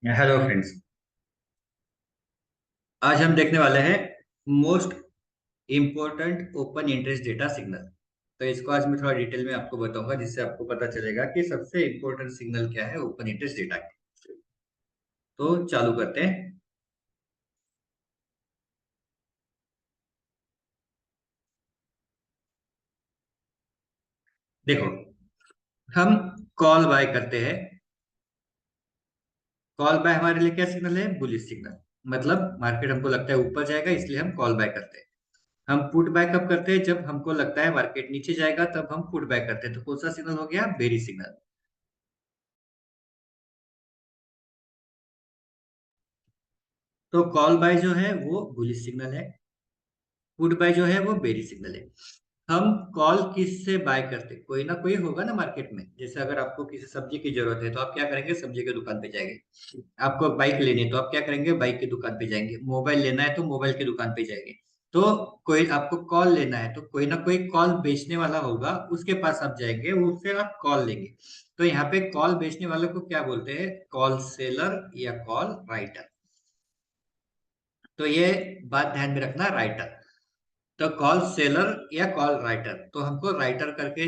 Hello friends. आज हम देखने वाले हैं most important open interest data signal. तो इसको आज मैं थोड़ा डिटेल में आपको बताऊंगा, जिससे आपको पता चलेगा कि सबसे इम्पोर्टेंट सिग्नल क्या है ओपन इंटरेस्ट डेटा के। तो चालू करते हैं। देखो, हम कॉल बाय करते हैं। कॉल बाय हमारे लिए क्या सिग्नल है? Bullish signal. मतलब मार्केट हमको लगता है ऊपर जाएगा, इसलिए हम कॉल बाय करते हैं। हम पुट बाय कब करते हैं? जब हमको लगता है मार्केट नीचे जाएगा, तब हम पुट बाय करते हैं। तो कौन सा सिग्नल हो गया? बेरी सिग्नल। तो कॉल बाय जो है वो बुलिश सिग्नल है, पुट बाय जो है वो बेरी सिग्नल है। हम कॉल किससे बाय करते हैं? कोई ना कोई होगा ना मार्केट में। जैसे अगर आपको किसी सब्जी की जरूरत है तो आप क्या करेंगे? सब्जी की दुकान पे जाएंगे। आपको बाइक लेनी है तो आप क्या करेंगे? बाइक की दुकान पे जाएंगे। मोबाइल लेना है तो मोबाइल की दुकान पे जाएंगे। तो कोई आपको कॉल लेना है तो कोई ना कोई कॉल बेचने वाला होगा, उसके पास आप जाएंगे, उससे आप कॉल लेंगे। तो यहाँ पे कॉल बेचने वाले को क्या बोलते हैं? कॉल सेलर या कॉल राइटर। तो ये बात ध्यान में रखना, राइटर। तो कॉल सेलर या कॉल राइटर, तो हमको राइटर करके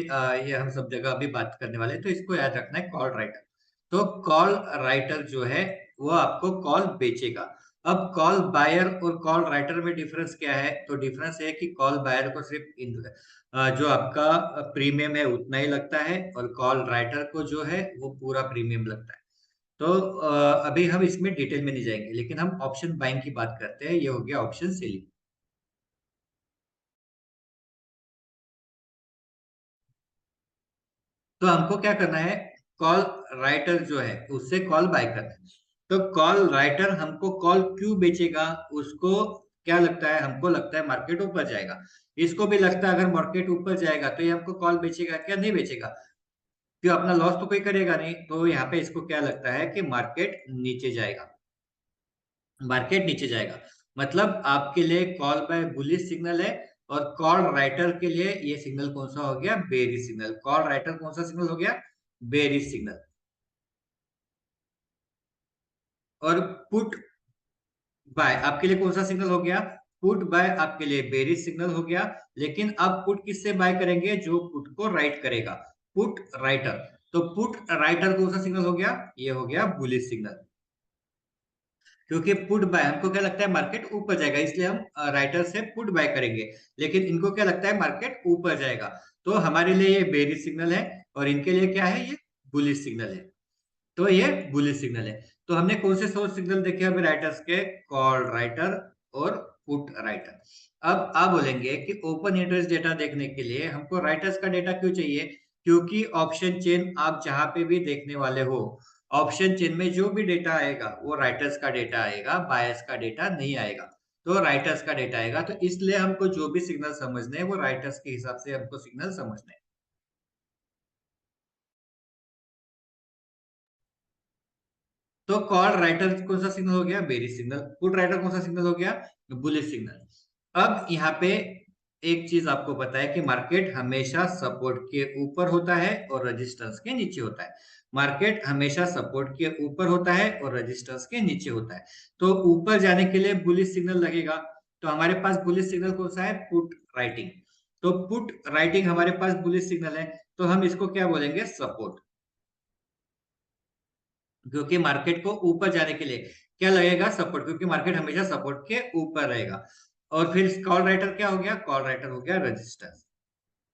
ये हम सब जगह अभी बात करने वाले हैं, तो इसको याद रखना है, कॉल राइटर। तो कॉल राइटर जो है वो आपको कॉल बेचेगा। अब कॉल बायर और कॉल राइटर में डिफरेंस क्या है? तो डिफरेंस है कि कॉल बायर को सिर्फ जो आपका प्रीमियम है उतना ही लगता है, और कॉल राइटर को जो है वो पूरा प्रीमियम लगता है। तो अभी हम इसमें डिटेल में नहीं जाएंगे, लेकिन हम ऑप्शन बाइंग की बात करते हैं। ये हो गया ऑप्शन सेलिंग। तो हमको क्या करना है? कॉल राइटर जो है उससे कॉल बाय करना है। तो कॉल राइटर हमको कॉल क्यों बेचेगा? उसको क्या लगता है? हमको लगता है मार्केट ऊपर जाएगा। इसको भी लगता है अगर मार्केट ऊपर जाएगा तो ये हमको कॉल बेचेगा क्या? नहीं बेचेगा। क्यों? अपना लॉस तो कोई करेगा नहीं। तो यहाँ पे इसको क्या लगता है कि मार्केट नीचे जाएगा। मार्केट नीचे जाएगा। मतलब आपके लिए कॉल बाय बुलिश सिग्नल है, और कॉल राइटर के लिए ये सिग्नल कौन सा हो गया? बेरी सिग्नल। कॉल राइटर कौन सा सिग्नल हो गया? बेरी सिग्नल। और पुट बाय आपके लिए कौन सा सिग्नल हो गया? पुट बाय आपके लिए बेरिश सिग्नल हो गया। लेकिन अब पुट किससे बाय करेंगे? जो पुट को राइट करेगा, पुट राइटर। तो पुट राइटर कौन सा सिग्नल हो गया? ये हो गया बुलिश सिग्नल। क्योंकि पुट बाय हमको क्या लगता है? मार्केट ऊपर जाएगा, इसलिए हम राइटर से पुट बाय करेंगे। लेकिन इनको क्या लगता है? मार्केट ऊपर जाएगा। तो हमारे लिए ये बेरिश सिग्नल है, और इनके लिए क्या है? ये बुलिश सिग्नल है। तो ये बुलिश सिग्नल है। तो हमने कौन से सोर्स सिग्नल देखे अभी राइटर्स के? कॉल राइटर और पुट राइटर। अब आप बोलेंगे कि ओपन इंटरेस्ट डेटा देखने के लिए हमको राइटर्स का डेटा क्यों चाहिए? क्योंकि ऑप्शन चेन आप जहां पे भी देखने वाले हो, ऑप्शन चेन में जो भी डेटा आएगा वो राइटर्स का डेटा आएगा, बायर्स का डेटा नहीं आएगा। तो राइटर्स का डेटा आएगा। तो इसलिए हमको जो भी सिग्नल समझने हैं वो राइटर्स के हिसाब से हमको सिग्नल समझने हैं। तो कॉल राइटर कौन सा सिग्नल हो गया? बेरी सिग्नल। पुट राइटर कौन सा सिग्नल हो गया? Bullish signal. अब यहाँ पे एक चीज आपको पता है कि मार्केट हमेशा सपोर्ट के ऊपर होता है और रेजिस्टेंस के नीचे होता है। मार्केट हमेशा सपोर्ट के ऊपर होता है और रेजिस्टेंस के नीचे होता है। तो ऊपर जाने के लिए बुलिश सिग्नल लगेगा। तो हमारे पास बुलिश सिग्नल कौन सा है? Put writing. तो पुट राइटिंग हमारे पास बुलिश सिग्नल है। तो हम इसको क्या बोलेंगे? सपोर्ट। क्योंकि मार्केट को ऊपर जाने के लिए क्या लगेगा? सपोर्ट। क्योंकि मार्केट हमेशा सपोर्ट के ऊपर रहेगा। और फिर कॉल राइटर क्या हो गया? कॉल राइटर हो गया रेजिस्टेंस।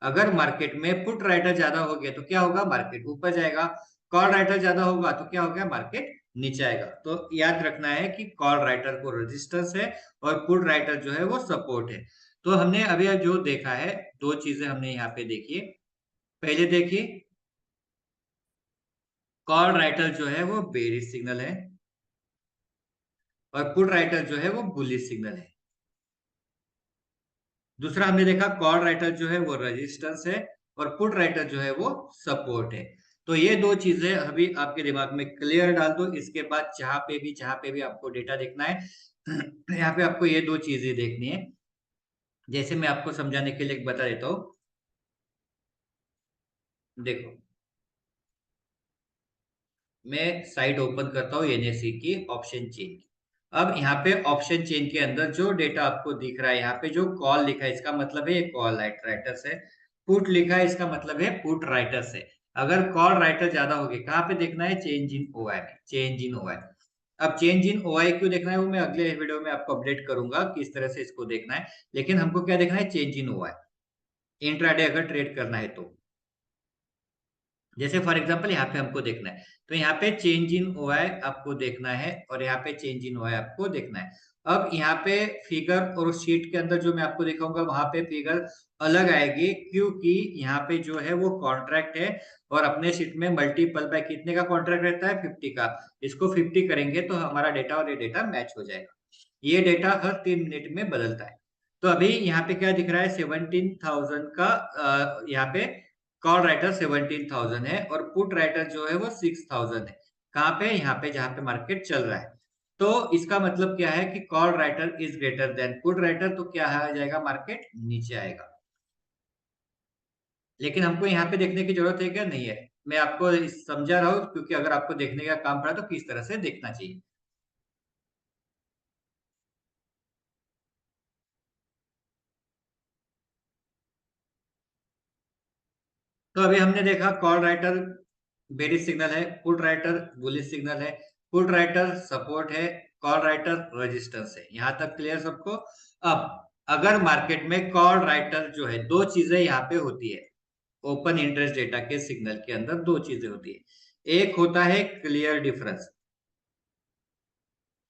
अगर मार्केट में पुट राइटर ज्यादा हो गया तो क्या होगा? मार्केट ऊपर जाएगा। कॉल राइटर ज्यादा होगा तो क्या होगा? मार्केट नीचे आएगा। तो याद रखना है कि कॉल राइटर को रेजिस्टेंस है, और पुट राइटर जो है वो सपोर्ट है। तो हमने अभी जो देखा है, दो चीजें हमने यहाँ पे देखी। पहले देखिए, कॉल राइटर जो है वो बेरिश सिग्नल है, और पुट राइटर जो है वो बुलिश सिग्नल है। दूसरा हमने देखा, कॉल राइटर जो है वो रेजिस्टेंस है, और पुट राइटर जो है वो सपोर्ट है। तो ये दो चीजें अभी आपके दिमाग में क्लियर डाल दो। इसके बाद जहां पे भी आपको डेटा देखना है, यहाँ पे आपको ये दो चीजें देखनी है। जैसे मैं आपको समझाने के लिए एक बता देता हूँ। देखो, मैं साइट ओपन करता हूँ एनएससी की ऑप्शन चेन की। अब यहाँ पे ऑप्शन चेन के अंदर जो डेटा आपको दिख रहा है, यहाँ पे जो कॉल लिखा है इसका मतलब है ये कॉल राइटर्स है। पुट लिखा है इसका मतलब है पुट राइटर्स है। अगर कॉल राइटर ज्यादा हो गए, कहाँ पे देखना है? चेंज इन ओआई में, चेंज इन ओआई। अब चेंज इन ओआई क्यों देखना है वो मैं अगले वीडियो में आपको अपडेट करूंगा किस तरह से इसको देखना है। लेकिन हमको क्या देखना है? चेंज इन ओआई, इंट्राडे अगर ट्रेड करना है तो। जैसे फॉर एग्जांपल यहाँ पे हमको देखना है, तो यहाँ पे चेंज इन ओआई आपको देखना है और यहाँ पे चेंज इन ओआई आपको देखना है। अब यहाँ पे फिगर और शीट के अंदर जो मैं आपको दिखाऊंगा वहां पे फिगर अलग आएगी, क्योंकि यहाँ पे जो है वो कॉन्ट्रैक्ट है और अपने शीट में मल्टीपल बाय कितने का कॉन्ट्रैक्ट रहता है? 50 का। इसको 50 करेंगे तो हमारा डेटा और ये डेटा मैच हो जाएगा। ये डेटा हर 3 मिनट में बदलता है। तो अभी यहाँ पे क्या दिख रहा है? 17,000 का यहाँ पे कॉल राइटर 17,000 है और पुट राइटर जो है वो 6,000 है। कहाँ पे? यहाँ पे जहाँ पे मार्केट चल रहा है। तो इसका मतलब क्या है कि call writer is greater than put writer, तो क्या आ जाएगा? मार्केट नीचे आएगा। लेकिन हमको यहाँ पे देखने की जरूरत है क्या? नहीं है। मैं आपको समझा रहा हूँ, क्योंकि अगर आपको देखने का काम पड़ा तो किस तरह से देखना चाहिए। तो अभी हमने देखा कॉल राइटर बेरिश सिग्नल है, पुट राइटर बुलिश सिग्नल है, पुट राइटर सपोर्ट है, कॉल राइटर रेजिस्टेंस है। यहां तक क्लियर सबको? अब अगर मार्केट में कॉल राइटर जो है, दो चीजें यहाँ पे होती है ओपन इंटरेस्ट डेटा के सिग्नल के अंदर, दो चीजें होती है। एक होता है क्लियर डिफरेंस,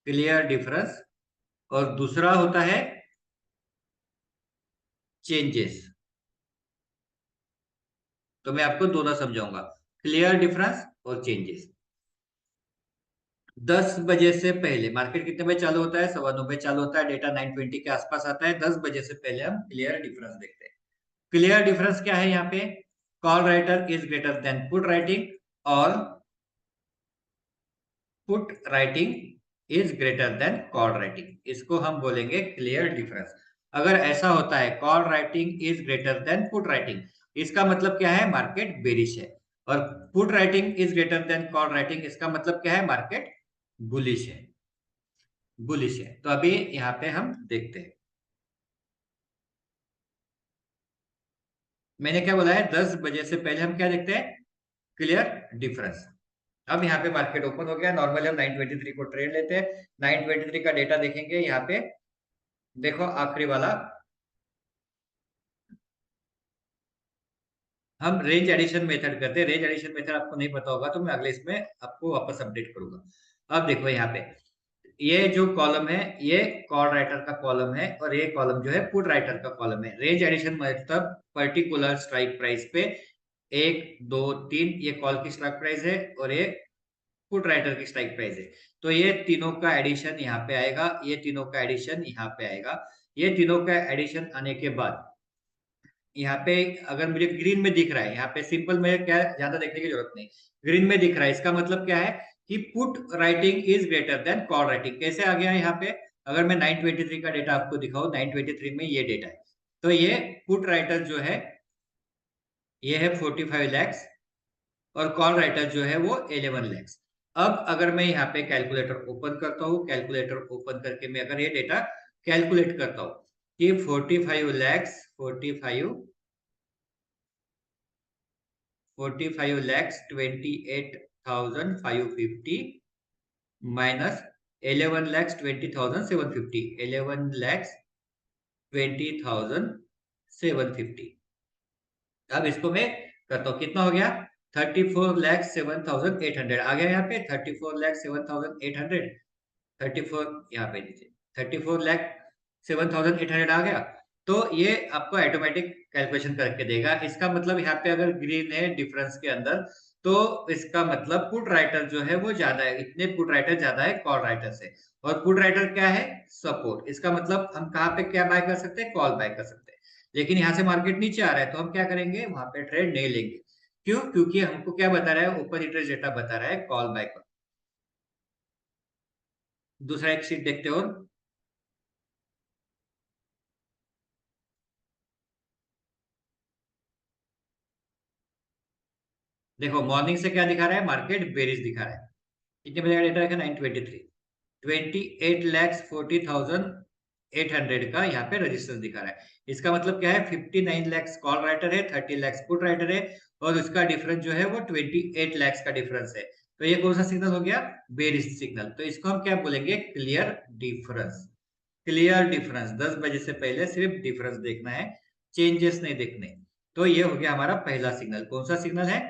क्लियर डिफरेंस, और दूसरा होता है चेंजेस। तो मैं आपको दोनों समझाऊंगा, क्लियर डिफरेंस और चेंजेस। 10 बजे से पहले मार्केट कितने बजे चालू होता है? 9:15 चालू होता है, डेटा 9:20 के आसपास आता है। 10 बजे से पहले हम क्लियर डिफरेंस देखते हैं। क्लियर डिफरेंस क्या है यहाँ पे? Call writer is greater than put writing और put writing is greater than call writing. इसको हम बोलेंगे क्लियर डिफरेंस। अगर ऐसा होता है call writing is greater than put writing, इसका मतलब क्या है? मार्केट बेरिश है। और put writing is greater than call writing, इसका मतलब क्या है? मार्केट बुलिश है, बुलिश है। तो अभी यहाँ पे हम देखते हैं, मैंने क्या बोला है? 10 बजे से पहले हम क्या देखते हैं? Clear difference. अब यहाँ पे मार्केट ओपन हो गया, नॉर्मली हम 9:23 को ट्रेड लेते हैं। 9:23 का डेटा देखेंगे यहाँ पे, देखो आखिरी वाला। हम रेंज एडिशन मेथड करते हैं। रेंज एडिशन मेथड आपको नहीं पता होगा तो मैं अगले इसमें आपको वापस अपडेट करूंगा। अब देखो यहाँ पे ये जो कॉलम है ये कॉल राइटर का कॉलम है और ये कॉलम जो है पुट राइटर का कॉलम है। रेंज एडिशन मतलब पर्टिकुलर स्ट्राइक प्राइस पे 1, 2, 3 ये कॉल की स्ट्राइक प्राइस है और ये पुट राइटर की स्ट्राइक प्राइस है। तो ये तीनों का एडिशन यहाँ पे आएगा, ये तीनों का एडिशन यहाँ पे आएगा। ये तीनों का एडिशन आने के बाद यहाँ पे अगर मुझे ग्रीन में दिख रहा है, यहाँ पे सिंपल में क्या ज्यादा देखने की जरूरत नहीं, ग्रीन में दिख रहा है, इसका मतलब क्या है कि put writing is greater than call writing. कैसे आ गया यहाँ पे? अगर मैं 9:23 का डेटा आपको दिखाऊं, 9:23 में ये डेटा है, तो ये पुट राइटर जो है ये है 45 lakhs और कॉल राइटर जो है वो 11 lakhs। अब अगर मैं यहाँ पे कैलकुलेटर ओपन करता हूँ, कैलकुलेटर ओपन करके मैं अगर ये डेटा कैलकुलेट करता हूँ कि 45 lakhs 45 lakhs 28,550 minus 11 lakhs 20,750, 11 lakhs 20,750। अब इसको मैं करता हूँ, कितना हो गया? 34 lakhs 7,800 आ गया। यहाँ पे 34 lakhs 7,800, 34 यहाँ पे नीचे 34 लाख 7,800 आ गया। तो ये आपको ऑटोमेटिक कैलकुलेशन करके देगा। इसका मतलब यहाँ पे अगर ग्रीन है डिफरेंस के अंदर, तो इसका मतलब पुट राइटर जो है वो ज्यादा है, इतने पुट राइटर ज्यादा है कॉल राइटर से। और पुट राइटर क्या है? सपोर्ट। इसका मतलब हम कहाँ पे क्या बाय कर सकते हैं? कॉल बाय कर सकते हैं। लेकिन यहाँ से मार्केट नीचे आ रहा है तो हम क्या करेंगे? वहां पे ट्रेड नहीं लेंगे। क्यों? क्योंकि हमको क्या बता रहा है? ओपन इंटरेस्ट डेटा बता रहा है कॉल बाय कर। दूसरा एक शीट देखते हो। देखो मॉर्निंग से क्या दिखा रहा है, मार्केट बेरिश दिखा रहा है। कितने बजे का डेटा रखा, 9:23, 28,40,800 का यहाँ पे रजिस्टेंस दिखा रहा है। इसका मतलब क्या है, 59 लैक्स कॉल राइटर है, 30 लैक्स पुट राइटर है, और उसका डिफरेंस जो है वो 28 लैक्स का डिफरेंस है। तो ये कौन सा सिग्नल हो गया, बेरिश सिग्नल। तो इसको हम क्या बोलेंगे, क्लियर डिफरेंस। क्लियर डिफरेंस, 10 बजे से पहले सिर्फ डिफरेंस देखना है, चेंजेस नहीं देखने। तो ये हो गया हमारा पहला सिग्नल। कौन सा सिग्नल है,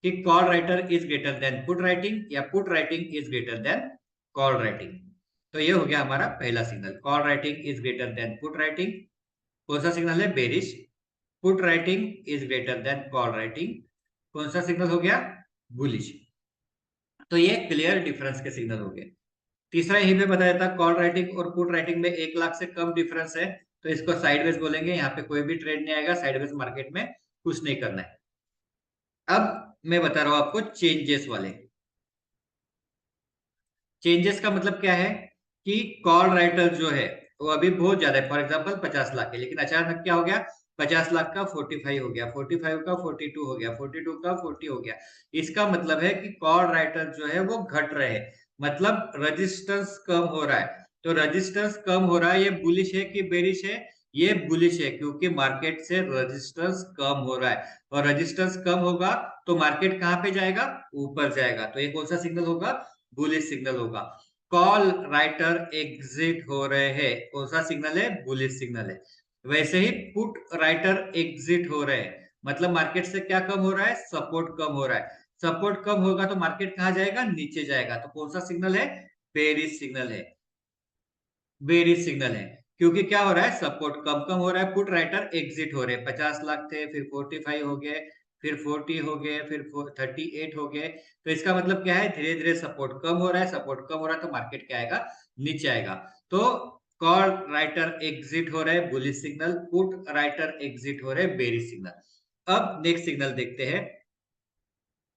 कि call writer is greater than put writing या put writing is greater than call writing. तो ये हो गया हमारा पहला signal, call writing is greater than put writing. कौन सा सिग्नल है, bearish. Put writing is greater than call writing, कौन सा सिग्नल हो गया, बुलिश। तो ये क्लियर डिफरेंस के सिग्नल हो गए। तीसरा यही पे बताया था, कॉल राइटिंग और पुट राइटिंग में 1 लाख से कम डिफरेंस है, तो इसको साइडवेज बोलेंगे। यहाँ पे कोई भी ट्रेड नहीं आएगा, साइडवेज मार्केट में कुछ नहीं करना है। अब मैं बता रहा हूं आपको चेंजेस वाले। चेंजेस का मतलब क्या है, कि कॉल राइटर जो है वो अभी बहुत ज्यादा है, फॉर एग्जांपल 50 लाख है, लेकिन अचानक क्या हो गया, 50 लाख का 45 हो गया, 45 का 42 हो गया, 42 का 40 हो गया। इसका मतलब है कि कॉल राइटर जो है वो घट रहे हैं, मतलब रजिस्टेंस कम हो रहा है। तो रजिस्टेंस कम हो रहा है, ये बुलिश है कि बेरिश है, ये बुलिश है, क्योंकि मार्केट से रजिस्टेंस कम हो रहा है, और रजिस्टेंस कम होगा तो मार्केट कहां पे जाएगा, ऊपर जाएगा। तो ये कौन सा सिग्नल होगा, बुलिश सिग्नल होगा। कॉल राइटर एग्जिट हो रहे हैं, कौन सा सिग्नल है, बुलिश सिग्नल है। वैसे ही पुट राइटर एग्जिट हो रहे हैं, मतलब मार्केट से क्या कम हो रहा है, सपोर्ट कम हो रहा है। सपोर्ट कम होगा तो मार्केट कहां जाएगा, नीचे जाएगा। तो कौन सा सिग्नल है, बेरिश सिग्नल है। बेरिश सिग्नल है, क्योंकि क्या हो रहा है, सपोर्ट कम कम हो रहा है, पुट राइटर एग्जिट हो रहे हैं। 50 लाख थे, फिर 45 हो गए, फिर 40 हो गए, फिर 38 हो गए। तो इसका मतलब क्या है, धीरे धीरे सपोर्ट कम हो रहा है, सपोर्ट कम हो रहा है तो मार्केट क्या आएगा, नीचे आएगा। तो कॉल राइटर एग्जिट हो रहे हैं, bullish signal. Put writer exit हो रहे हैं, बेरिश सिग्नल। अब नेक्स्ट सिग्नल देखते हैं,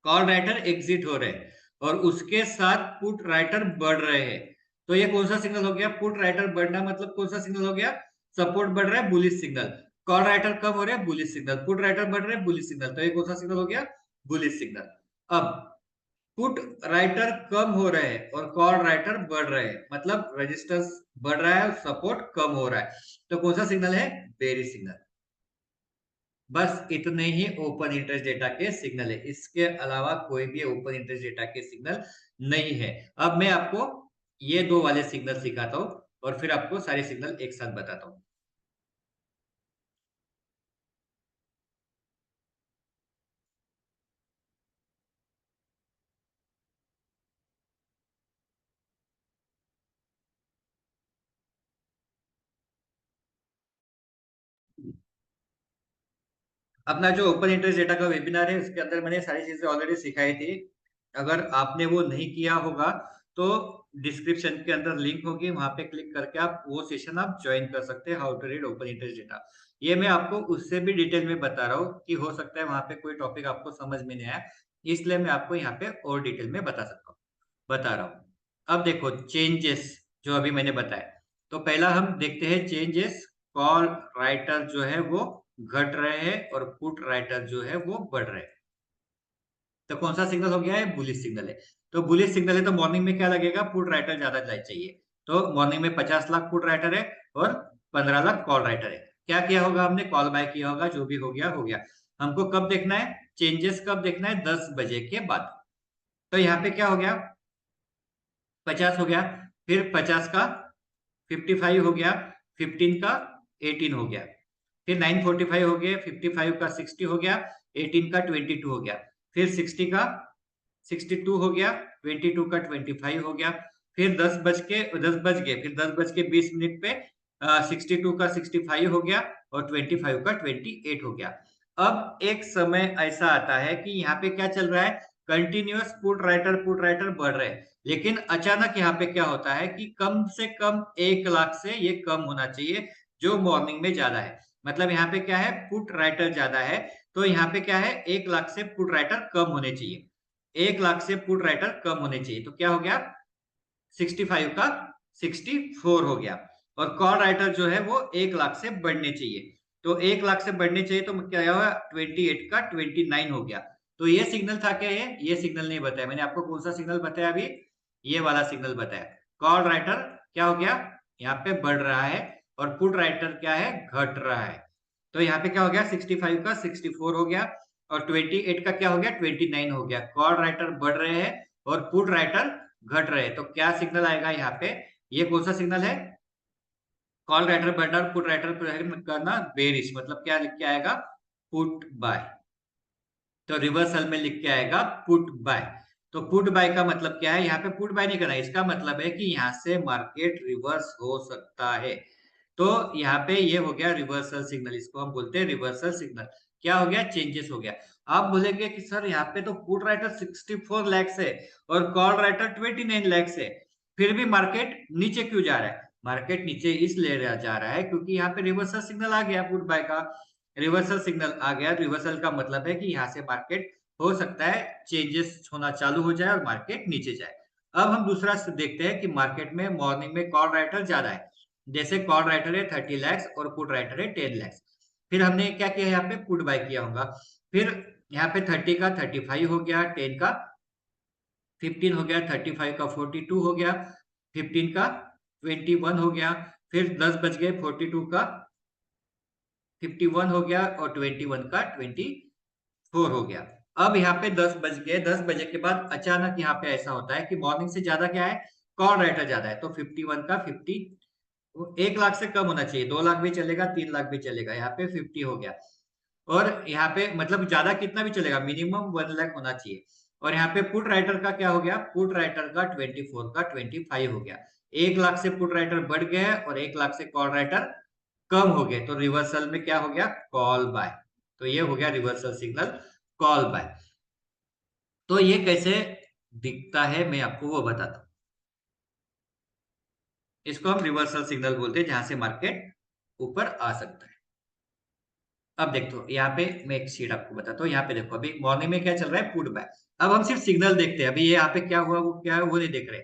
कॉल राइटर एग्जिट हो रहे हैं और उसके साथ पुट राइटर बढ़ रहे हैं। तो ये कौन सा सिग्नल हो गया, पुट राइटर बढ़ना, मतलब कौन सा सिग्नल हो गया, सपोर्ट बढ़ रहा है, बुलिश सिग्नल। कॉल राइटर कम हो रहे हैं, बुलिश सिग्नल। पुट राइटर बढ़ रहे हैं, बुलिश सिग्नल। तो ये कौन सा सिग्नल हो गया, बुलिश सिग्नल। अब पुट राइटर कम हो रहे हैं और कॉल राइटर बढ़ रहे हैं, मतलब रेजिस्टेंस बढ़ रहा है और सपोर्ट कम हो रहा है। तो कौन सा सिग्नल है, बेरिश सिग्नल। बस इतने ही ओपन इंटरेस्ट डेटा के सिग्नल है, इसके अलावा कोई भी ओपन इंटरेस्ट डेटा के सिग्नल नहीं है। अब मैं आपको ये दो वाले सिग्नल सिखाता हूँ और फिर आपको सारे सिग्नल एक साथ बताता हूँ। अपना जो ओपन इंटरेस्ट डेटा का वेबिनार है उसके अंदर मैंने सारी चीजें ऑलरेडी सिखाई थी। अगर आपने वो नहीं किया होगा तो डिस्क्रिप्शन के अंदर लिंक होगी, वहां पे क्लिक करके आप वो सेशन आप ज्वाइन कर सकते हैं, how to read open interest data. ये मैं आपको उससे भी डिटेल में बता रहा हूँ कि हो सकता है वहां पे कोई टॉपिक आपको समझ में नहीं आया, इसलिए मैं आपको यहाँ पे और डिटेल में बता रहा हूँ। अब देखो चेंजेस जो अभी मैंने बताया, तो पहला हम देखते हैं चेंजेस। कॉल राइटर जो है वो घट रहे हैं और पुट राइटर जो है वो बढ़ रहे हैं। तो कौन सा सिग्नल हो गया है, बुलिश सिग्नल है। तो बुलिश सिग्नल है तो मॉर्निंग में क्या लगेगा, पुट राइटर ज्यादा चाहिए। तो मॉर्निंग में 50 लाख पुट राइटर है और 15 लाख कॉल राइटर है। क्या किया होगा हमने, कॉल बाय किया होगा, जो भी हो गया हो गया। हमको कब देखना है, चेंजेस कब देखना है, 10 बजे के बाद। तो यहाँ पे क्या हो गया, 50 हो गया, फिर 50 का 55 हो गया, 15 का 18 हो गया, फिर 9:45 हो गए, 55 का 60 हो गया, 18 का 22 हो गया, फिर 60 का 62 हो गया, 22 का 25 हो गया, फिर 10 बज गए, फिर 10 बज के 20 मिनट पे 62 का 65 हो गया और 25 का 28 हो गया। अब एक समय ऐसा आता है कि यहाँ पे क्या चल रहा है, कंटिन्यूअस पुट राइटर बढ़ रहे हैं, लेकिन अचानक यहाँ पे क्या होता है कि कम से कम 1 लाख से ये कम होना चाहिए, जो मॉर्निंग में ज्यादा है। मतलब यहाँ पे क्या है, पुट राइटर ज्यादा है, तो यहाँ पे क्या है, 1 लाख से पुट राइटर कम होने चाहिए। 1 लाख से पुट राइटर कम होने चाहिए, तो क्या हो गया, 65 का 64 हो गया। और कॉल राइटर जो है वो 1 लाख से बढ़ने चाहिए। तो 1 लाख से बढ़ने चाहिए तो क्या हुआ, 28 का 29 हो गया। तो ये सिग्नल था क्या? ये सिग्नल नहीं बताया मैंने आपको। कौन सा सिग्नल बताया अभी? ये वाला सिग्नल बताया। कॉल राइटर क्या हो गया? यहाँ पे बढ़ रहा है, और पुट राइटर क्या है? घट रहा है। तो यहाँ पे क्या हो गया? 65 का 64 हो गया, और 28 का क्या हो गया? 29 हो गया। कॉल राइटर बढ़ रहे हैं और पुट राइटर घट रहे हैं। तो क्या सिग्नल आएगा यहाँ पे? ये कौन सा सिग्नल है? कॉल राइटर बढ़ना और पुट राइटर करना बेरिश, मतलब क्या लिख के आएगा? Put buy. तो रिवर्सल में लिख के आएगा पुट बाय। तो पुट बाय का मतलब क्या है? यहाँ पे पुट बाय नहीं करना, इसका मतलब है कि यहाँ से मार्केट रिवर्स हो सकता है। तो यहाँ पे ये हो गया रिवर्सल सिग्नल, इसको हम बोलते हैं रिवर्सल सिग्नल। क्या हो गया? चेंजेस हो गया। आप बोलेंगे कि सर यहाँ पे तो पुट राइटर 64 लैक्स है और कॉल राइटर 29 लैक्स है, फिर भी मार्केट नीचे क्यों जा रहा है? मार्केट नीचे इसलिए जा रहा है क्योंकि यहाँ पे रिवर्सल सिग्नल आ गया पुट बाय का। रिवर्सल सिग्नल आ गया, रिवर्सल का मतलब है कि यहाँ से मार्केट हो सकता है चेंजेस होना चालू हो जाए और मार्केट नीचे जाए। अब हम दूसरा देखते हैं कि मार्केट में मॉर्निंग में कॉल राइटर ज्यादा है। जैसे कॉल राइटर है 30 लैक्स और पुट राइटर है 10 लैक्स। फिर हमने क्या किया? यहाँ पे पुट बाय किया होगा। फिर यहाँ पे 30 का 35 हो गया, 10 का 15 हो गया, 35 का 42 हो गया, 15 का 21 हो गया। फिर 10 बज गए, 42 का 51 हो गया और 21 का 24 हो गया। अब यहाँ पे 10 बज गए, 10 बजे के बाद अचानक यहाँ पे ऐसा होता है कि मॉर्निंग से ज्यादा क्या है? कॉल राइटर ज्यादा है। तो 51 का 50, 1 लाख से कम होना चाहिए, 2 लाख भी चलेगा, 3 लाख भी चलेगा। यहाँ पे 50 हो गया। और यहाँ पे मतलब ज्यादा कितना भी चलेगा, मिनिमम 1 लाख होना चाहिए। और यहाँ पे पुट राइटर का क्या हो गया? पुट राइटर का 24 का 25 हो गया। 1 लाख से पुट राइटर बढ़ गया है और 1 लाख से कॉल राइटर कम हो गए, तो रिवर्सल में क्या हो गया? Call by. तो ये हो गया रिवर्सल सिग्नल, कॉल बाय। तो ये कैसे दिखता है मैं आपको वो बताता हूँ। इसको हम रिवर्सल सिग्नल बोलते हैं, जहां से मार्केट ऊपर आ सकता है। अब देखो यहाँ पे मैं एक शीट आपको बताता हूँ। यहाँ पे देखो अभी मॉर्निंग में क्या चल रहा है? Put bye. अब हम सिर्फ सिग्नल देखते हैं, अभी ये यहाँ पे क्या हुआ वो क्या है वो नहीं देख रहे।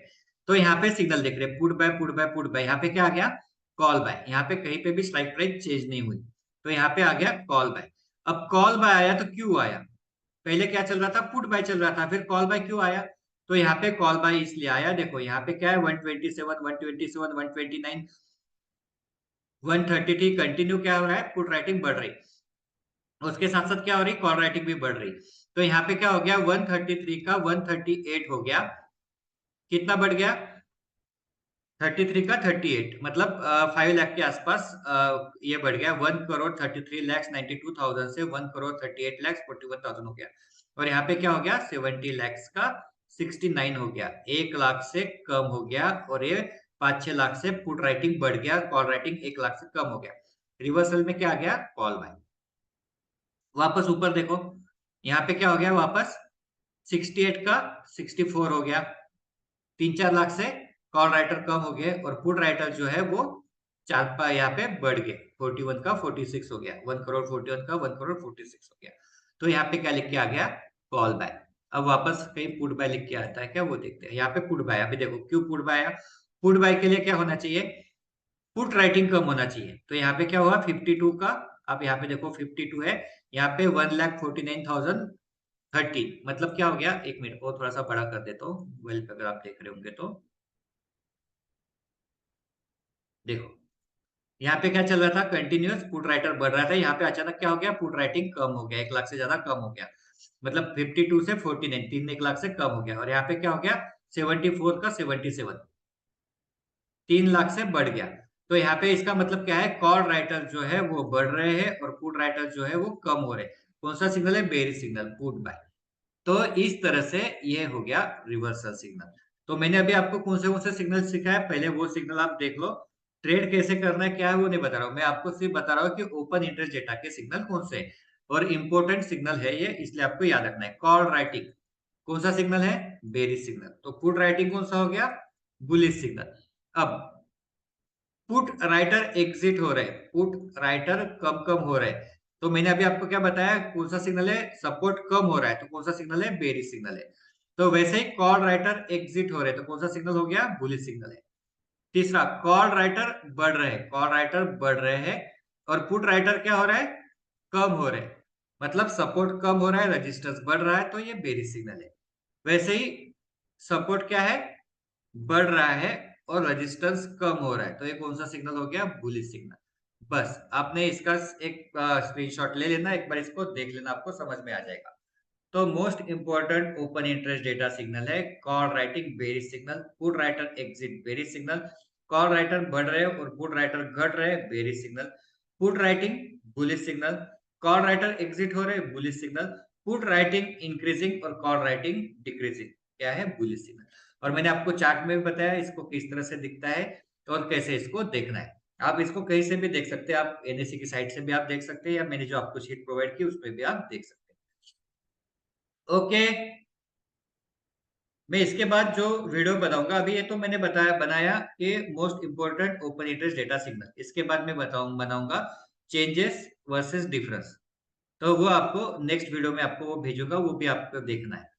तो यहाँ पे सिग्नल देख रहे, put by put by put by. यहाँ पे क्या आ गया? Call by. यहाँ पे कहीं पे भी स्ट्राइक प्राइस चेंज नहीं हुई, तो यहाँ पे आ गया कॉल बाय। अब कॉल बाय आया तो क्यों आया? पहले क्या चल रहा था? पुट बाय चल रहा था, फिर कॉल बाय क्यों आया? तो यहाँ पे कॉल बाय इसलिए आया, देखो यहाँ पे क्या है? 127 127 129 133 कंटिन्यू क्या हो रहा है? पुट राइटिंग बढ़ रही, उसके साथ साथ क्या हो रही? कॉल राइटिंग भी बढ़ रही। तो यहाँ पे क्या हो गया? 133 का 138 हो गया। कितना बढ़ गया? 33 का 38, मतलब 5 लाख के आसपास ये बढ़ गया। 1 करोड़ 33 लैक्स 92,000 से 1 करोड़ 38 लैक्स 41,000 हो गया। और यहाँ पे क्या हो गया? 70 लैक्स का 69 हो गया। 1 लाख से कम हो गया, और ये 5-6 लाख से पुट राइटिंग बढ़ गया, कॉल राइटिंग 1 लाख से कम हो गया। रिवर्सल में क्या आ गया? Call by. वापस ऊपर देखो, यहाँ पे क्या हो गया? वापस 68 का 64 हो गया। 3-4 लाख से कॉल राइटर कम हो गए, और पुट राइटर जो है वो यहाँ पे बढ़ गए। 41 का 46 हो गया। 1 करोड़ 41 का 1 करोड़ 46 हो गया। तो यहाँ पे क्या लिख के आ गया? Call by. अब वापस कहीं पुट बाय लिख के आता है क्या, वो देखते हैं। यहाँ पे पुट बाय, अभी देखो क्यों पुट बाय आया? पुट बाय के लिए क्या होना चाहिए? पुट राइटिंग कम होना चाहिए। तो यहाँ पे क्या हुआ? 52 का, अब यहाँ पे देखो 52 है, यहाँ पे 1,49,030, मतलब क्या हो गया? 1 मिनट को थोड़ा सा बड़ा कर देता हूँ मोबाइल पे, अगर आप देख रहे होंगे तो देखो यहाँ पे क्या चल रहा था? कंटिन्यूअस पुट राइटर बढ़ रहा था, यहाँ पे अचानक क्या हो गया? पुट राइटिंग कम हो गया, 1 लाख से ज्यादा कम हो गया। मतलब 52 से 49, 1 लाख से कम हो गया। और यहाँ पे क्या हो गया? 74 का 77, 3 लाख से बढ़ गया। तो यहाँ पे इसका मतलब क्या है? कॉल राइटर जो है वो बढ़ रहे हैं और पुट राइटर जो है वो कम हो रहे हैं। कौन सा सिग्नल है? Bearish signal, put buy. तो इस तरह से ये हो गया रिवर्सल सिग्नल। तो मैंने अभी आपको कौन से सिग्नल सिखाया, पहले वो सिग्नल आप देख लो। ट्रेड कैसे करना है क्या है वो नहीं बता रहा हूँ मैं आपको, सिर्फ बता रहा हूँ कि ओपन इंटरेस्ट डेटा के सिग्नल कौन से हैं। और इंपॉर्टेंट सिग्नल है ये, इसलिए आपको याद रखना है। कॉल राइटिंग कौन सा सिग्नल है? Bearish signal. तो पुट राइटिंग कौन सा हो गया? Bullish signal. अब पुट राइटर एग्जिट हो रहे, पुट राइटर कम कम हो रहे, तो मैंने अभी आपको क्या बताया? कौन सा सिग्नल है? सपोर्ट कम हो रहा है, तो कौन सा सिग्नल है? बेरिश सिग्नल है। तो वैसे ही कॉल राइटर एग्जिट हो रहे, तो कौन सा सिग्नल हो गया? बुलिश सिग्नल है। तीसरा, कॉल राइटर बढ़ रहे, कॉल राइटर बढ़ रहे हैं और पुट राइटर क्या हो रहा है? कम हो रहे। मतलब सपोर्ट कम हो रहा है, रेजिस्टेंस बढ़ रहा है, तो ये बेरिश सिग्नल है। वैसे ही सपोर्ट क्या है, बढ़ रहा है और रेजिस्टेंस कम हो रहा है, तो ये कौन सा सिग्नल हो गया, बुलिश सिग्नल। बस आपने इसका एक स्क्रीनशॉट ले लेना, एक बार इसको देख लेना, आपको समझ में आ जाएगा। तो most important open interest data signal है call writing bearish signal, put writer exit bearish signal, call writer बढ़ रहे और पुट राइटर घट रहे bearish signal, put writing bullish signal, call writer exit हो रहे bullish signal, put writing increasing और call writing decreasing क्या है, बुलिश सिग्नल। और मैंने आपको चार्ट में भी बताया इसको किस तरह से दिखता है और कैसे इसको देखना है। आप इसको कहीं से भी देख सकते हैं, आप एनएससी की साइट से भी आप देख सकते हैं, या मैंने जो आपको शीट प्रोवाइड की उसमें भी आप देख सकते हैं। ओके, मैं इसके बाद जो वीडियो बताऊंगा, अभी ये तो मैंने बताया बनाया कि most important open interest data signal, इसके बाद मैं बनाऊंगा चेंजेस वर्सेस डिफरेंस। तो वो आपको नेक्स्ट वीडियो में आपको वो भेजूंगा, वो भी आपको देखना है।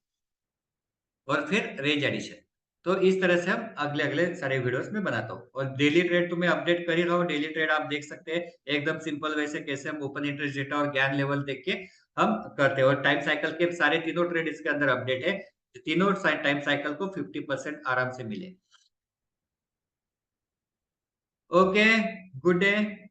और फिर रेंज एडिशन। तो इस तरह से हम अगले अगले सारे वीडियोस में बनाता हूँ, और डेली ट्रेड तो मैं अपडेट कर ही रहा हूँ, डेली ट्रेड आप देख सकते हैं एकदम सिंपल वैसे कैसे हम ओपन इंटरेस्ट डेटा और ज्ञान लेवल देख के हम करते हैं। और टाइम साइकिल के सारे तीनों ट्रेड इसके अंदर अपडेट है, तीनों टाइम साइकिल को 50% आराम से मिले। Okay, good day.